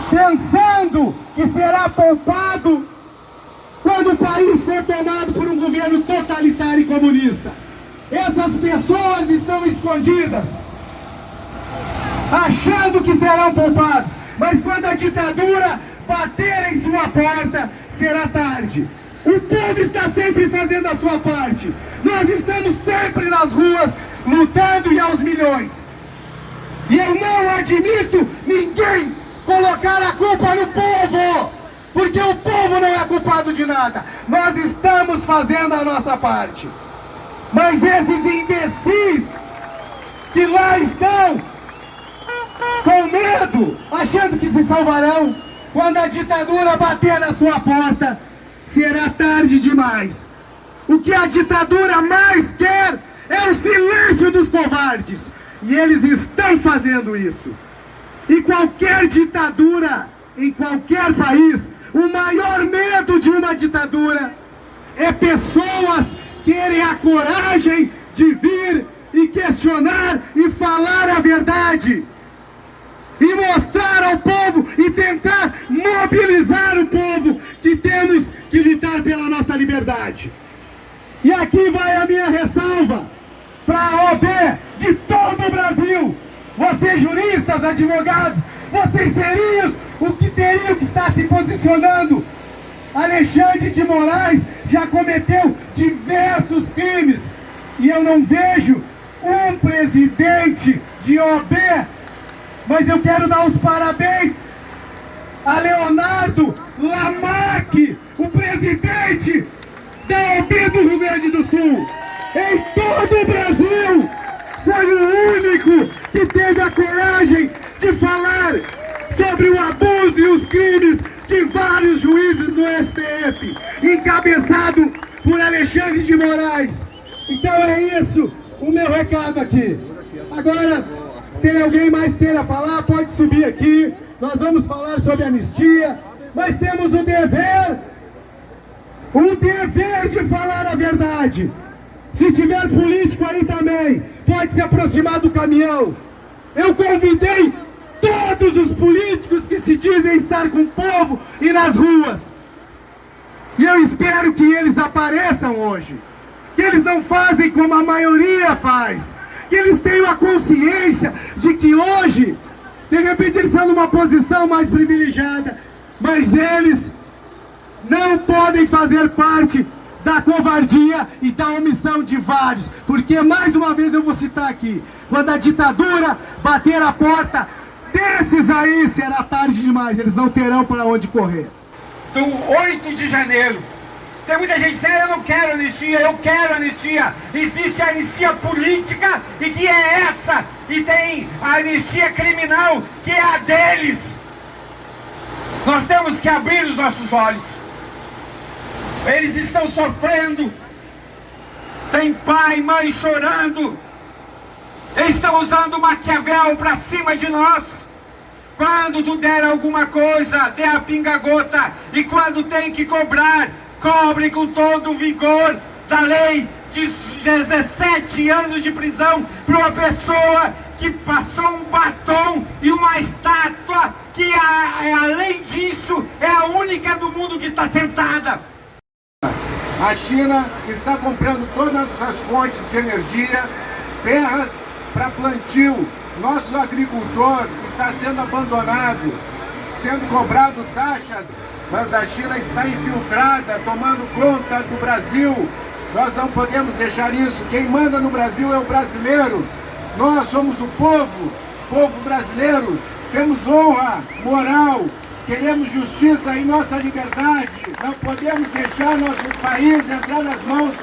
pensando que será poupado quando o país for tomado por um governo totalitário e comunista. Essas pessoas estão escondidas, achando que serão poupados, mas quando a ditadura bater em sua porta, será tarde. O povo está sempre fazendo a sua parte. Nós estamos sempre nas ruas, lutando e aos milhões. E eu não admito ninguém colocar a culpa no povo, porque o povo não é culpado de nada. Nós estamos fazendo a nossa parte. Mas esses imbecis que lá estão com medo, achando que se salvarão, quando a ditadura bater na sua porta, será tarde demais. O que a ditadura mais quer é o silêncio dos covardes. E eles estão fazendo isso. E qualquer ditadura, em qualquer país, o maior medo de uma ditadura é pessoas terem a coragem de vir e questionar e falar a verdade. E mostrar ao povo e tentar mobilizar o povo que temos que lutar pela nossa liberdade. E aqui vai a minha ressalva para a OAB de todo o Brasil. Vocês juristas, advogados, vocês seriam o que teriam que estar se posicionando. Alexandre de Moraes já cometeu diversos crimes e eu não vejo um presidente de OAB. Mas eu quero dar os parabéns a Leonardo Lamac, o presidente da OAB do Rio Grande do Sul. Em todo o Brasil, foi o único que teve a coragem de falar sobre o abuso e os crimes de vários juízes no STF, encabeçado por Alexandre de Moraes. Então é isso o meu recado aqui. Agora, tem alguém mais queira falar? Pode subir aqui. Nós vamos falar sobre anistia, mas temos o dever de falar a verdade. Se tiver político aí também, pode se aproximar do caminhão. Eu convidei todos os políticos que se dizem estar com o povo e nas ruas. E eu espero que eles apareçam hoje. Que eles não fazem como a maioria faz. Que eles tenham a consciência de que hoje, de repente eles estão numa posição mais privilegiada, mas eles não podem fazer parte da covardia e da omissão de vários, porque mais uma vez eu vou citar aqui, quando a ditadura bater a porta desses aí, será tarde demais, eles não terão para onde correr. Do 8 de janeiro, tem muita gente dizendo, eu não quero anistia, eu quero anistia. Existe a anistia política, e que é essa, e tem a anistia criminal, que é a deles. Nós temos que abrir os nossos olhos. Eles estão sofrendo, tem pai e mãe chorando, eles estão usando Maquiavel para cima de nós. Quando tu der alguma coisa, dê a pinga-gota, e quando tem que cobrar, cobre com todo o vigor da lei de 17 anos de prisão para uma pessoa que passou um batom e uma estátua que, além disso, é a única do mundo que está sentada. A China está comprando todas as fontes de energia, terras para plantio. Nosso agricultor está sendo abandonado, sendo cobrado taxas, mas a China está infiltrada, tomando conta do Brasil. Nós não podemos deixar isso. Quem manda no Brasil é o brasileiro. Nós somos o povo brasileiro. Temos honra, moral, queremos justiça e nossa liberdade. Não podemos deixar nosso país entrar nas mãos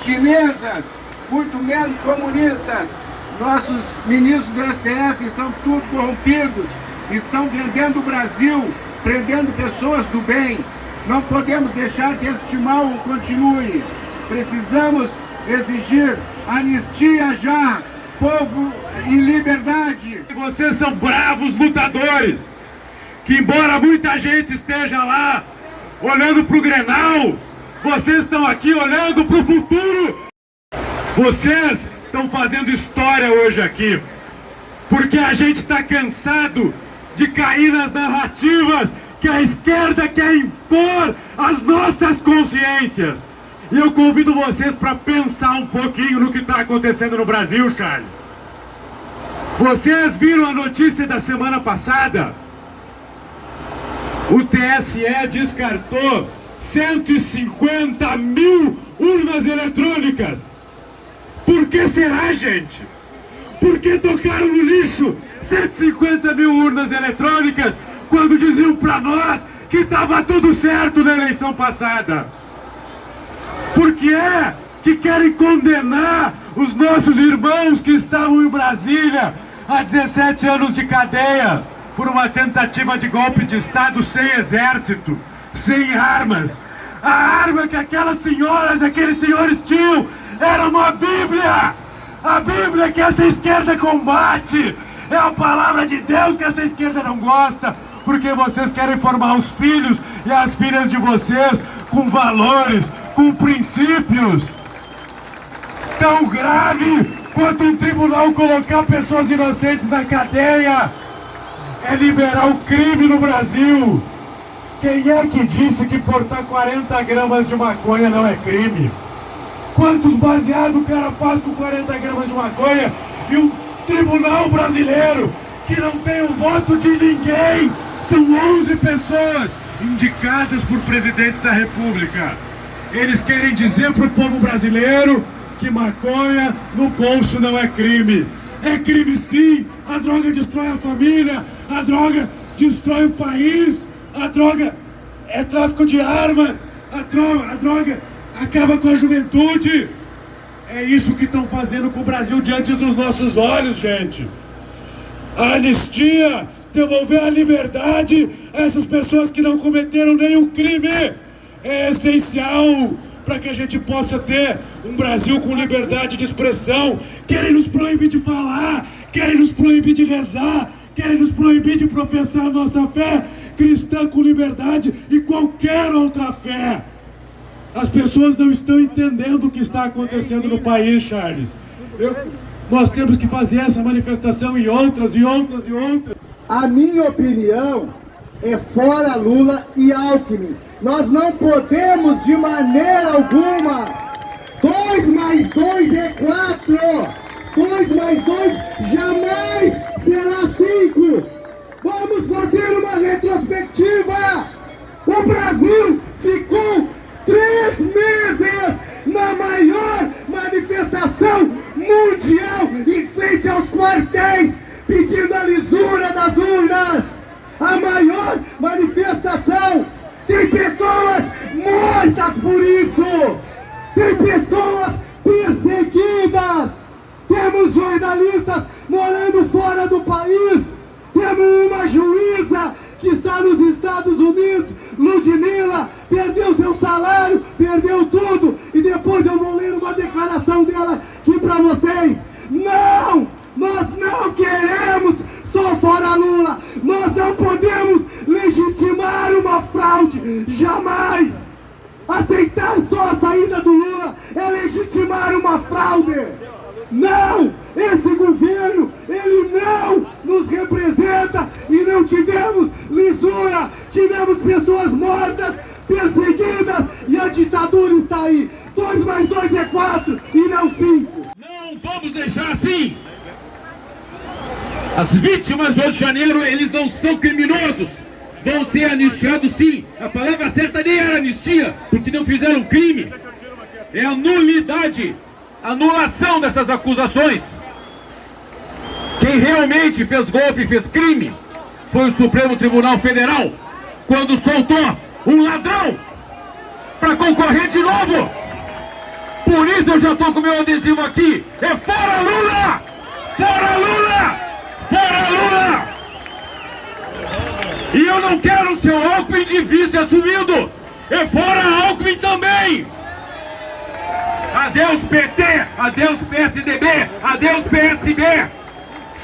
chinesas, muito menos comunistas. Nossos ministros do STF são tudo corrompidos, estão vendendo o Brasil, prendendo pessoas do bem. Não podemos deixar que este mal continue. Precisamos exigir anistia já, povo em liberdade. Vocês são bravos lutadores, que embora muita gente esteja lá olhando para o Grenal, vocês estão aqui olhando para o futuro. Vocês estão fazendo história hoje aqui, porque a gente está cansado de cair nas narrativas que a esquerda quer impor às nossas consciências. E eu convido vocês para pensar um pouquinho no que está acontecendo no Brasil, Charles. Vocês viram a notícia da semana passada? O TSE descartou 150 mil urnas eletrônicas. Por que será, gente? Por que tocaram no lixo 150 mil urnas eletrônicas quando diziam para nós que estava tudo certo na eleição passada? Por que é que querem condenar os nossos irmãos que estavam em Brasília há 17 anos de cadeia por uma tentativa de golpe de Estado sem exército, sem armas? A arma que aquelas senhoras, aqueles senhores tinham era uma Bíblia! A Bíblia que essa esquerda combate! É a palavra de Deus que essa esquerda não gosta, porque vocês querem formar os filhos e as filhas de vocês com valores, com princípios. Tão grave quanto um tribunal colocar pessoas inocentes na cadeia é liberar o crime no Brasil. Quem é que disse que portar 40 gramas de maconha não é crime? Quantos baseados o cara faz com 40 gramas de maconha? E um tribunal brasileiro que não tem o voto de ninguém, são 11 pessoas indicadas por presidentes da República. Eles querem dizer para o povo brasileiro que maconha no bolso não é crime. É crime sim, a droga destrói a família, a droga destrói o país, a droga é tráfico de armas, a droga acaba com a juventude. É isso que estão fazendo com o Brasil diante dos nossos olhos, gente. A anistia, devolver a liberdade a essas pessoas que não cometeram nenhum crime, é essencial para que a gente possa ter um Brasil com liberdade de expressão. Querem nos proibir de falar, querem nos proibir de rezar, querem nos proibir de professar a nossa fé cristã com liberdade e qualquer outra fé. As pessoas não estão entendendo o que está acontecendo no país, Charles. Nós temos que fazer essa manifestação e outras, e outras, e outras. A minha opinião é fora Lula e Alckmin. Nós não podemos de maneira alguma. 2 mais 2 é 4. 2 mais 2 jamais será 5. Vamos fazer uma retrospectiva. O Brasil ficou 3 meses na maior manifestação mundial em frente aos quartéis, pedindo a lisura das urnas. A maior manifestação. Tem pessoas mortas por isso. Tem pessoas perseguidas. Temos jornalistas morando fora do país. Temos uma juíza que está nos Estados Unidos, Ludmilla, perdeu seu salário, perdeu tudo. E depois eu vou ler uma declaração dela aqui para vocês. Não! Nós não queremos só fora Lula. Nós não podemos legitimar uma fraude. Jamais! Aceitar só a saída do Lula é legitimar uma fraude. Não! Esse governo, ele não nos representa e não tivemos lisura. Tivemos pessoas mortas, perseguidas e a ditadura está aí. 2 mais 2 é 4 e não 5. Não vamos deixar assim. As vítimas do 8 de janeiro, eles não são criminosos. Vão ser anistiados sim. A palavra certa nem era anistia, porque não fizeram crime. É a nulidade, anulação dessas acusações. Quem realmente fez golpe, fez crime, foi o Supremo Tribunal Federal, quando soltou um ladrão para concorrer de novo. Por isso eu já estou com o meu adesivo aqui. É fora Lula! Fora Lula! Fora Lula! E eu não quero o seu Alckmin de vice assumido. É fora Alckmin também. Adeus PT, adeus PSDB, adeus PSB.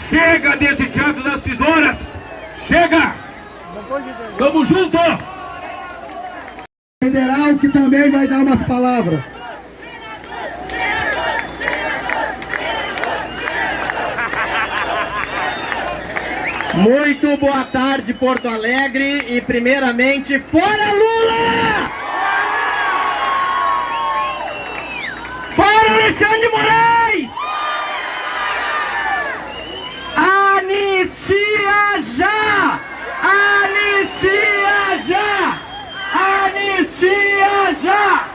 Chega desse teatro das tesouras. Chega. Tamo junto. Federal que também vai dar umas palavras. Muito boa tarde, Porto Alegre, e primeiramente, fora Lula! Fora Alexandre de Moraes! Anistia já! Anistia já! Anistia já!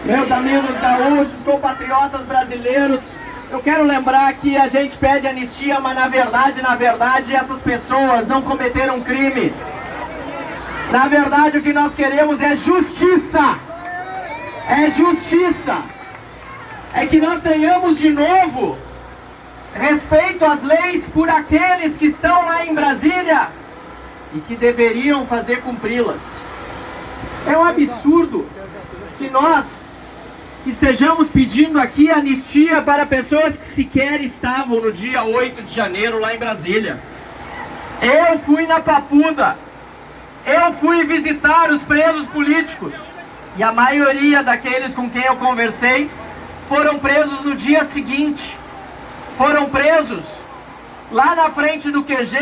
Meus amigos gaúchos, compatriotas brasileiros, eu quero lembrar que a gente pede anistia, mas na verdade, essas pessoas não cometeram crime. Na verdade, o que nós queremos é justiça. É justiça. É que nós tenhamos de novo respeito às leis por aqueles que estão lá em Brasília e que deveriam fazer cumpri-las. É um absurdo que nós estejamos pedindo aqui anistia para pessoas que sequer estavam no dia 8 de janeiro lá em Brasília. Eu fui na Papuda, eu fui visitar os presos políticos e a maioria daqueles com quem eu conversei foram presos no dia seguinte. Foram presos lá na frente do QG,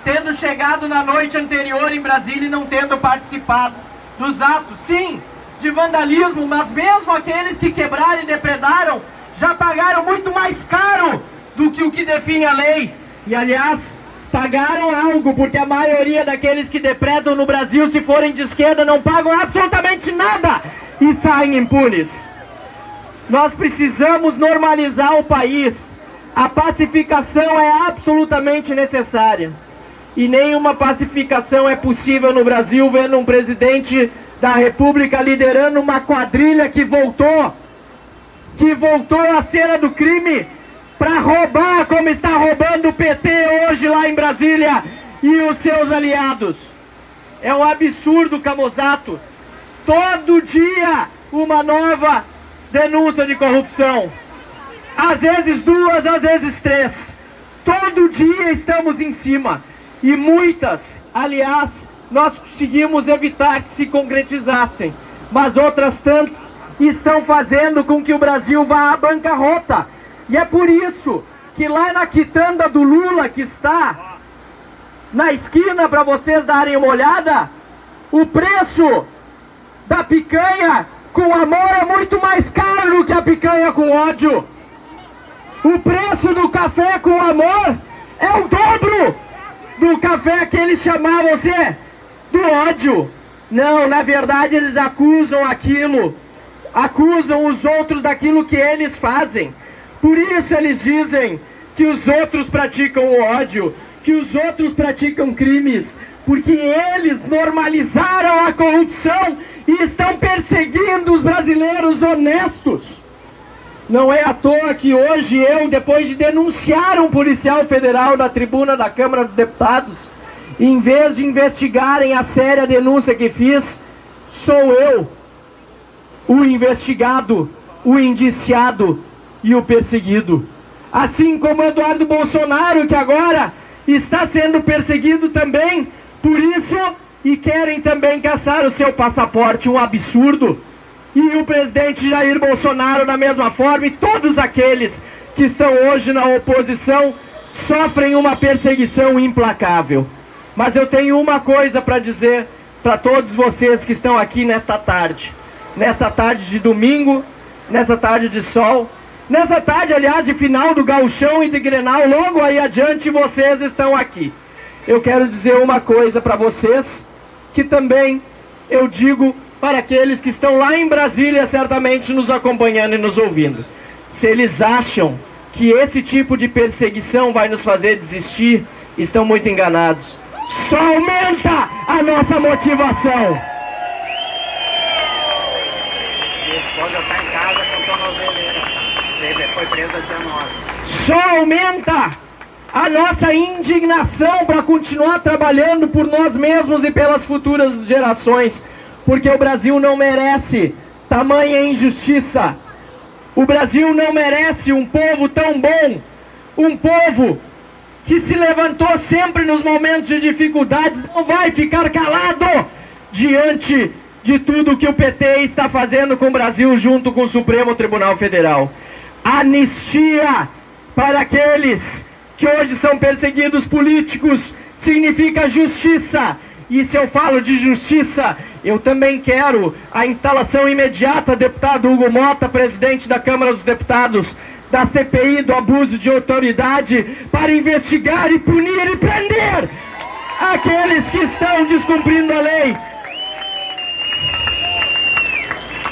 tendo chegado na noite anterior em Brasília e não tendo participado dos atos. Sim, de vandalismo, mas mesmo aqueles que quebraram e depredaram já pagaram muito mais caro do que o que define a lei. E aliás, pagaram algo, porque a maioria daqueles que depredam no Brasil, se forem de esquerda, não pagam absolutamente nada e saem impunes. Nós precisamos normalizar o país. A pacificação é absolutamente necessária. E nenhuma pacificação é possível no Brasil vendo um presidente da República liderando uma quadrilha que voltou à cena do crime para roubar, como está roubando o PT hoje lá em Brasília e os seus aliados. É um absurdo, Camozato. Todo dia uma nova denúncia de corrupção. Às vezes 2, às vezes 3. Todo dia estamos em cima. E muitas, aliás, nós conseguimos evitar que se concretizassem, mas outras tantas estão fazendo com que o Brasil vá à bancarrota. E é por isso que lá na quitanda do Lula, que está na esquina para vocês darem uma olhada, o preço da picanha com amor é muito mais caro do que a picanha com ódio. O preço do café com amor é o dobro do café que eles chamavam do ódio. Não, na verdade eles acusam os outros daquilo que eles fazem. Por isso eles dizem que os outros praticam o ódio, que os outros praticam crimes, porque eles normalizaram a corrupção e estão perseguindo os brasileiros honestos. Não é à toa que hoje eu, depois de denunciar um policial federal na tribuna da Câmara dos Deputados, em vez de investigarem a séria denúncia que fiz, sou eu o investigado, o indiciado e o perseguido. Assim como Eduardo Bolsonaro, que agora está sendo perseguido também por isso, e querem também caçar o seu passaporte, um absurdo. E o presidente Jair Bolsonaro da mesma forma, e todos aqueles que estão hoje na oposição sofrem uma perseguição implacável. Mas eu tenho uma coisa para dizer para todos vocês que estão aqui nesta tarde de domingo, nessa tarde de sol, nessa tarde, aliás, de final do Gauchão e de Grenal, logo aí adiante vocês estão aqui. Eu quero dizer uma coisa para vocês, que também eu digo para aqueles que estão lá em Brasília, certamente nos acompanhando e nos ouvindo. Se eles acham que esse tipo de perseguição vai nos fazer desistir, estão muito enganados. Só aumenta a nossa motivação. Minha esposa está em casa com tornozeleira. Foi presa 19. Só aumenta a nossa indignação para continuar trabalhando por nós mesmos e pelas futuras gerações. Porque o Brasil não merece tamanha injustiça. O Brasil não merece um povo tão bom, um povo que se levantou sempre nos momentos de dificuldades, não vai ficar calado diante de tudo que o PT está fazendo com o Brasil junto com o Supremo Tribunal Federal. Anistia para aqueles que hoje são perseguidos políticos significa justiça. E se eu falo de justiça, eu também quero a instalação imediata, deputado Hugo Mota, presidente da Câmara dos Deputados, da CPI do abuso de autoridade, para investigar e punir e prender aqueles que estão descumprindo a lei.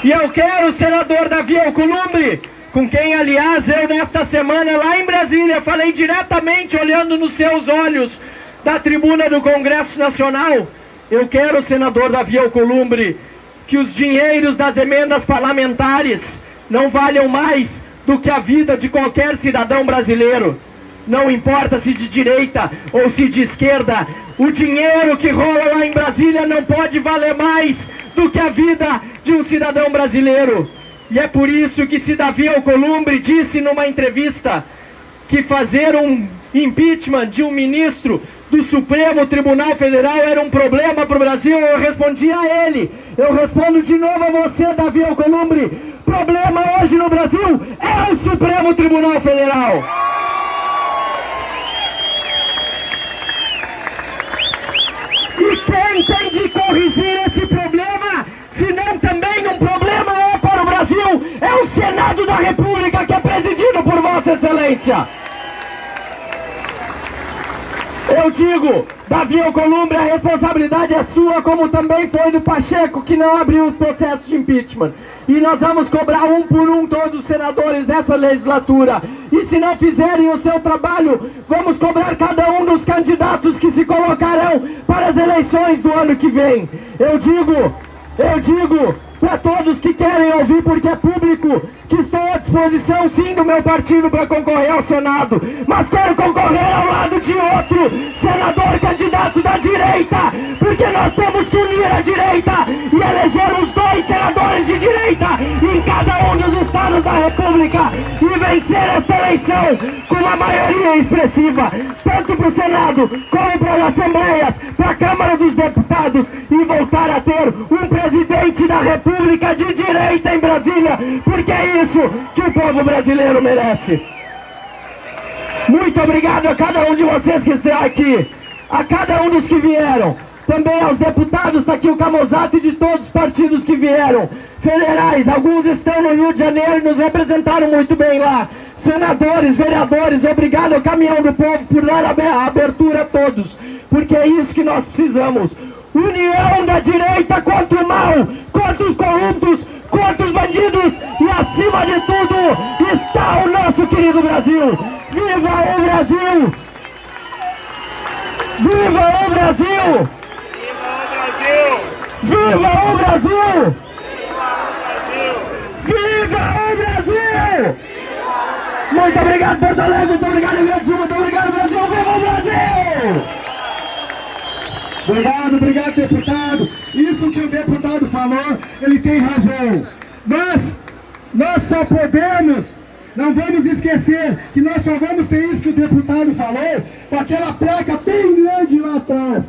E eu quero o senador Davi Alcolumbre, com quem, aliás, eu nesta semana lá em Brasília falei diretamente, olhando nos seus olhos, da tribuna do Congresso Nacional. Eu quero, senador Davi Alcolumbre, que os dinheiros das emendas parlamentares não valham mais do que a vida de qualquer cidadão brasileiro. Não importa se de direita ou se de esquerda, o dinheiro que rola lá em Brasília não pode valer mais do que a vida de um cidadão brasileiro. E é por isso que se Davi Alcolumbre disse numa entrevista que fazer um impeachment de um ministro do Supremo Tribunal Federal era um problema para o Brasil, eu respondi a ele. Eu respondo de novo a você, Davi Alcolumbre. Problema hoje no Brasil é o Supremo Tribunal Federal. E quem tem de corrigir esse problema, se não também um problema é para o Brasil, é o Senado da República, que é presidido por Vossa Excelência. Eu digo, Davi Alcolumbre, a responsabilidade é sua, como também foi do Pacheco, que não abriu o processo de impeachment. E nós vamos cobrar um por um todos os senadores dessa legislatura. E se não fizerem o seu trabalho, vamos cobrar cada um dos candidatos que se colocarão para as eleições do ano que vem. Eu digo para todos que querem ouvir, porque é público, que estou à disposição sim do meu partido para concorrer ao Senado, mas quero concorrer ao lado de outro senador candidato da direita, porque nós temos que unir a direita e eleger os 2 senadores de direita em cada um dos estados da República e vencer esta eleição com uma maioria expressiva, tanto para o Senado como para as Assembleias, para a Câmara dos Deputados, e voltar a ter um presidente da República de direita em Brasília, porque é isso que o povo brasileiro merece. Muito obrigado a cada um de vocês que está aqui, a cada um dos que vieram, também aos deputados, está aqui o Camozzato, e de todos os partidos que vieram, federais, alguns estão no Rio de Janeiro e nos representaram muito bem lá, senadores, vereadores, obrigado ao Caminhão do Povo por dar a abertura a todos, porque é isso que nós precisamos. União da direita contra o mal, contra os corruptos, contra os bandidos, e acima de tudo está o nosso querido Brasil. Viva o Brasil! Viva o Brasil! Viva o Brasil! Viva o Brasil! Muito obrigado, Porto Alegre, muito obrigado, Rio Grande do Sul, muito obrigado, Brasil! Viva o Brasil! Obrigado, deputado. Isso que o deputado falou, ele tem razão. Nós só podemos, não vamos esquecer que nós só vamos ter isso que o deputado falou, com aquela placa bem grande lá atrás.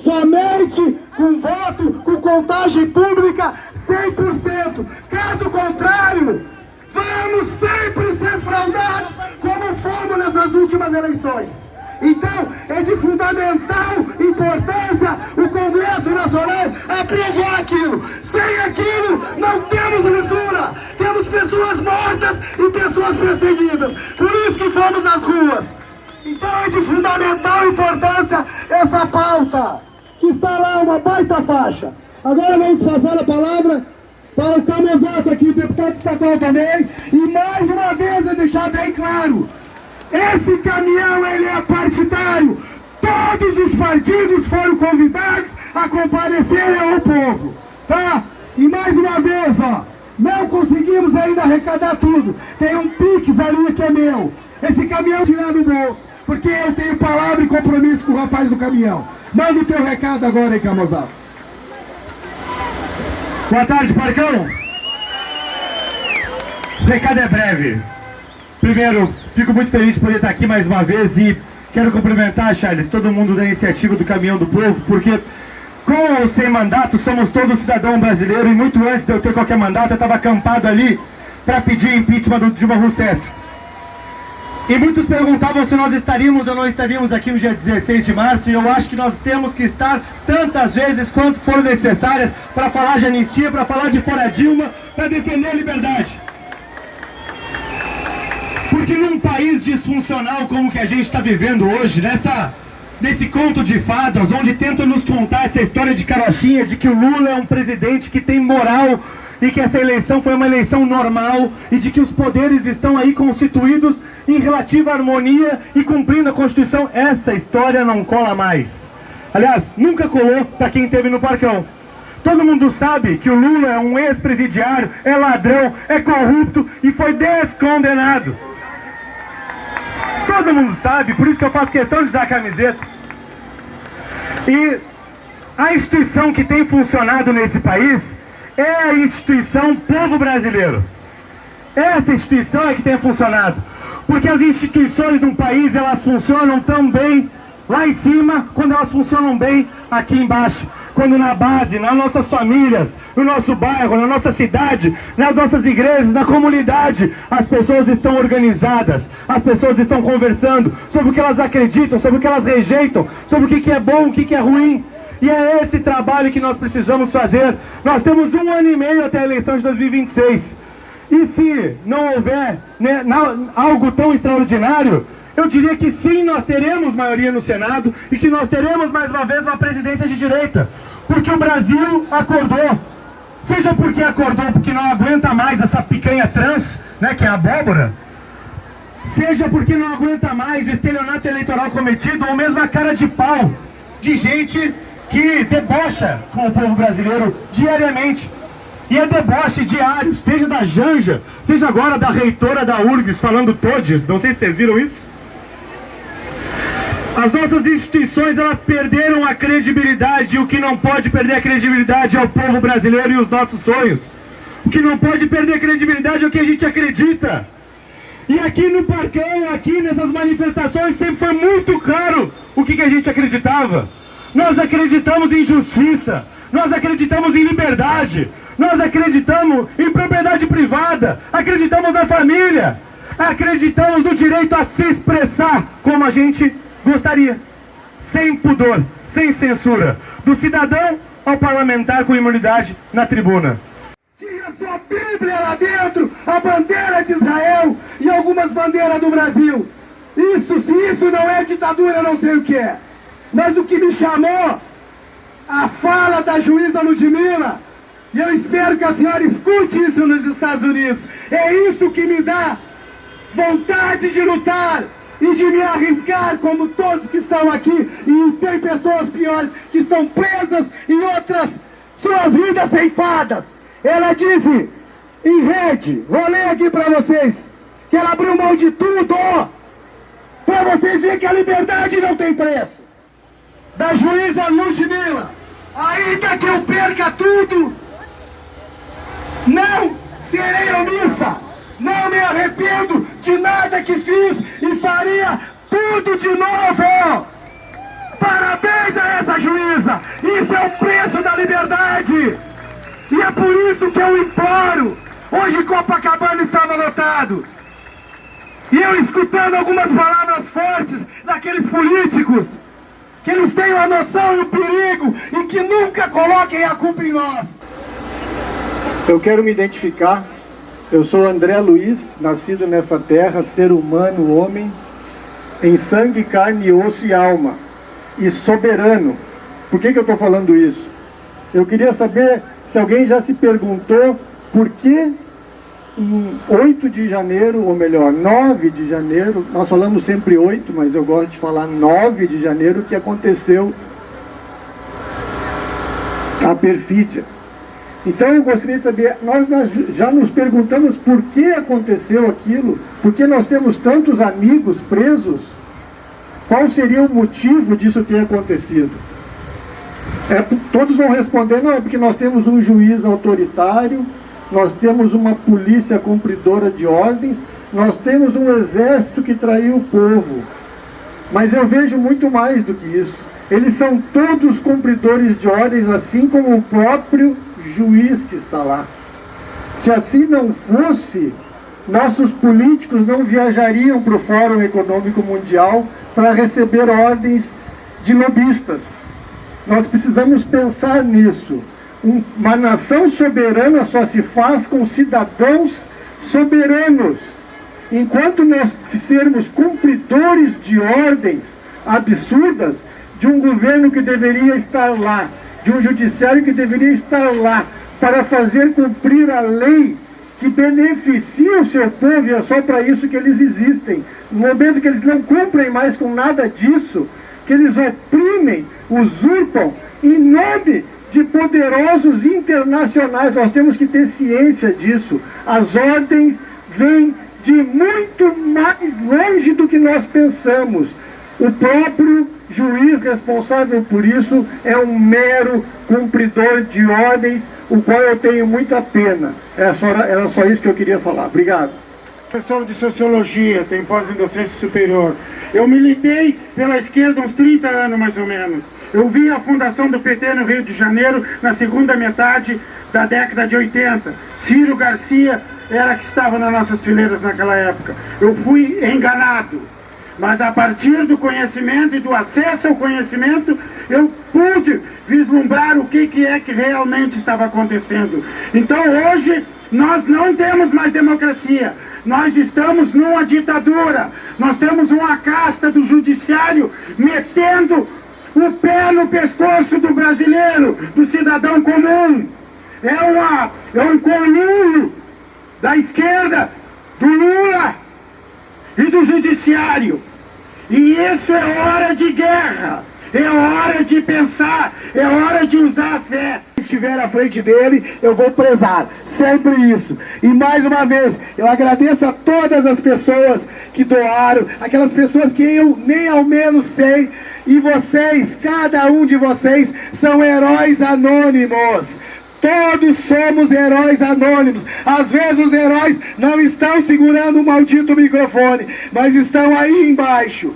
Somente com voto, com contagem pública, 100%. Caso contrário, vamos sempre ser fraudados, como fomos nessas últimas eleições. Então, é de fundamental importância o Congresso Nacional aprovar aquilo. Sem aquilo, não temos lisura. Temos pessoas mortas e pessoas perseguidas. Por isso que fomos às ruas. Então, é de fundamental importância essa pauta, que está lá, uma baita faixa. Agora vamos passar a palavra para o Camozzato aqui, o deputado estadual também. E mais uma vez eu deixar bem claro, esse caminhão, ele é partidário. Todos os partidos foram convidados a comparecerem ao povo, tá? E mais uma vez, ó, não conseguimos ainda arrecadar tudo. Tem um Pix ali que é meu. Esse caminhão tirar do bolso, porque eu tenho palavra e compromisso com o rapaz do caminhão. Manda o teu recado agora aí, Camozzato. Boa tarde, Parcão. O recado é breve. Primeiro, fico muito feliz de poder estar aqui mais uma vez e quero cumprimentar, Charles, todo mundo da iniciativa do Caminhão do Povo, porque com ou sem mandato somos todos cidadão brasileiro, e muito antes de eu ter qualquer mandato eu estava acampado ali para pedir impeachment do Dilma Rousseff. E muitos perguntavam se nós estaríamos ou não estaríamos aqui no dia 16 de março, e eu acho que nós temos que estar tantas vezes quanto forem necessárias para falar de anistia, para falar de fora Dilma, para defender a liberdade. Porque num país disfuncional como que a gente está vivendo hoje, nesse conto de fadas, onde tentam nos contar essa história de carochinha, de que o Lula é um presidente que tem moral, e que essa eleição foi uma eleição normal, e de que os poderes estão aí constituídos em relativa harmonia e cumprindo a Constituição, essa história não cola mais. Aliás, nunca colou para quem esteve no Parcão. Todo mundo sabe que o Lula é um ex-presidiário, é ladrão, é corrupto e foi descondenado. Todo mundo sabe, por isso que eu faço questão de usar a camiseta. E a instituição que tem funcionado nesse país é a instituição Povo Brasileiro. Essa instituição é que tem funcionado. Porque as instituições de um país, elas funcionam tão bem lá em cima, quando elas funcionam bem aqui embaixo. Quando na base, nas nossas famílias, no nosso bairro, na nossa cidade, nas nossas igrejas, na comunidade, as pessoas estão organizadas, as pessoas estão conversando sobre o que elas acreditam, sobre o que elas rejeitam, sobre o que é bom, o que é ruim. E é esse trabalho que nós precisamos fazer. Nós temos 1 ano e meio até a eleição de 2026. E se não houver algo tão extraordinário, eu diria que sim, nós teremos maioria no Senado e que nós teremos mais uma vez uma presidência de direita. Porque o Brasil acordou. Seja porque acordou porque não aguenta mais essa picanha trans, né, que é a abóbora. Seja porque não aguenta mais o estelionato eleitoral cometido, ou mesmo a cara de pau de gente que debocha com o povo brasileiro diariamente. E é deboche diário, seja da Janja, seja agora da reitora da URGS falando todes, não sei se vocês viram isso. As nossas instituições, elas perderam a credibilidade, e o que não pode perder a credibilidade é o povo brasileiro e os nossos sonhos. O que não pode perder a credibilidade é o que a gente acredita. E aqui no Parcão, aqui nessas manifestações, sempre foi muito claro o que a gente acreditava. Nós acreditamos em justiça, nós acreditamos em liberdade, nós acreditamos em propriedade privada, acreditamos na família, acreditamos no direito a se expressar como a gente gostaria, sem pudor, sem censura, do cidadão ao parlamentar com imunidade na tribuna. Tinha sua Bíblia lá dentro, a bandeira de Israel e algumas bandeiras do Brasil. Se isso não é ditadura, eu não sei o que é. Mas o que me chamou, a fala da juíza Ludmilla, e eu espero que a senhora escute isso nos Estados Unidos, é isso que me dá vontade de lutar e de me arriscar, como todos que estão aqui, e tem pessoas piores que estão presas e outras suas vidas ceifadas. Ela disse em rede, vou ler aqui para vocês, que ela abriu mão de tudo, para vocês verem que a liberdade não tem preço. Da juíza Ludmilla, ainda que eu perca tudo, não serei omissa, não me arrependo de nada que fiz e faria tudo de novo. Parabéns a essa juíza, isso é o preço da liberdade. E é por isso que eu imploro. Hoje Copacabana estava lotado, e eu escutando algumas palavras fortes daqueles políticos, que eles tenham a noção e o perigo, e que nunca coloquem a culpa em nós. Eu quero me identificar. Eu sou André Luiz, nascido nessa terra, ser humano, homem, em sangue, carne, osso e alma, e soberano. Por que eu estou falando isso? Eu queria saber se alguém já se perguntou por que em 8 de janeiro, ou melhor, 9 de janeiro, nós falamos sempre 8, mas eu gosto de falar 9 de janeiro, que aconteceu a perfídia. Então eu gostaria de saber, nós já nos perguntamos por que aconteceu aquilo, por que nós temos tantos amigos presos, qual seria o motivo disso ter acontecido? Todos vão responder, não, é porque nós temos um juiz autoritário, nós temos uma polícia cumpridora de ordens, nós temos um exército que traiu o povo. Mas eu vejo muito mais do que isso. Eles são todos cumpridores de ordens, assim como o próprio juiz que está lá. Se assim não fosse, nossos políticos não viajariam para o Fórum Econômico Mundial para receber ordens de lobistas. Nós precisamos pensar nisso. Uma nação soberana só se faz com cidadãos soberanos. Enquanto nós sermos cumpridores de ordens absurdas de um governo que deveria estar lá, de um judiciário que deveria estar lá para fazer cumprir a lei que beneficia o seu povo, e é só para isso que eles existem. No momento que eles não cumprem mais com nada disso, que eles oprimem, usurpam, em nome de poderosos internacionais, nós temos que ter ciência disso. As ordens vêm de muito mais longe do que nós pensamos. O próprio juiz responsável por isso é um mero cumpridor de ordens, o qual eu tenho muita pena. Era só isso que eu queria falar. Obrigado. Professor de Sociologia, tem pós em docência superior. Eu militei pela esquerda uns 30 anos, mais ou menos. Eu vi a fundação do PT no Rio de Janeiro na segunda metade da década de 80. Ciro Garcia era que estava nas nossas fileiras naquela época. Eu fui enganado. Mas a partir do conhecimento e do acesso ao conhecimento, eu pude vislumbrar o que é que realmente estava acontecendo. Então hoje nós não temos mais democracia. Nós estamos numa ditadura. Nós temos uma casta do judiciário metendo o pé no pescoço do brasileiro, do cidadão comum. É um conluio da esquerda, do Lula e do judiciário. E isso é hora de guerra, é hora de pensar, é hora de usar a fé. Se estiver à frente dele, eu vou prezar, sempre isso. E mais uma vez, eu agradeço a todas as pessoas que doaram, aquelas pessoas que eu nem ao menos sei, e vocês, cada um de vocês, são heróis anônimos. Todos somos heróis anônimos. Às vezes os heróis não estão segurando o maldito microfone, mas estão aí embaixo.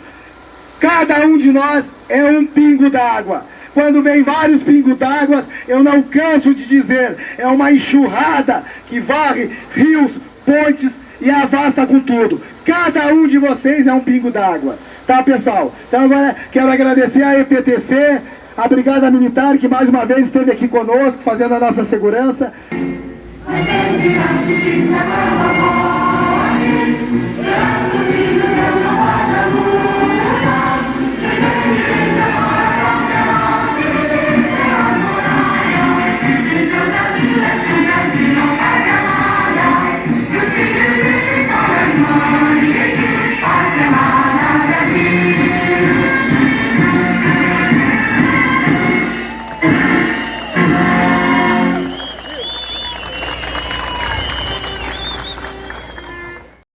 Cada um de nós é um pingo d'água. Quando vem vários pingos d'água, eu não canso de dizer, é uma enxurrada que varre rios, pontes e avasta com tudo. Cada um de vocês é um pingo d'água. Tá, pessoal? Então agora quero agradecer a EPTC, a Brigada Militar, que mais uma vez esteve aqui conosco, fazendo a nossa segurança.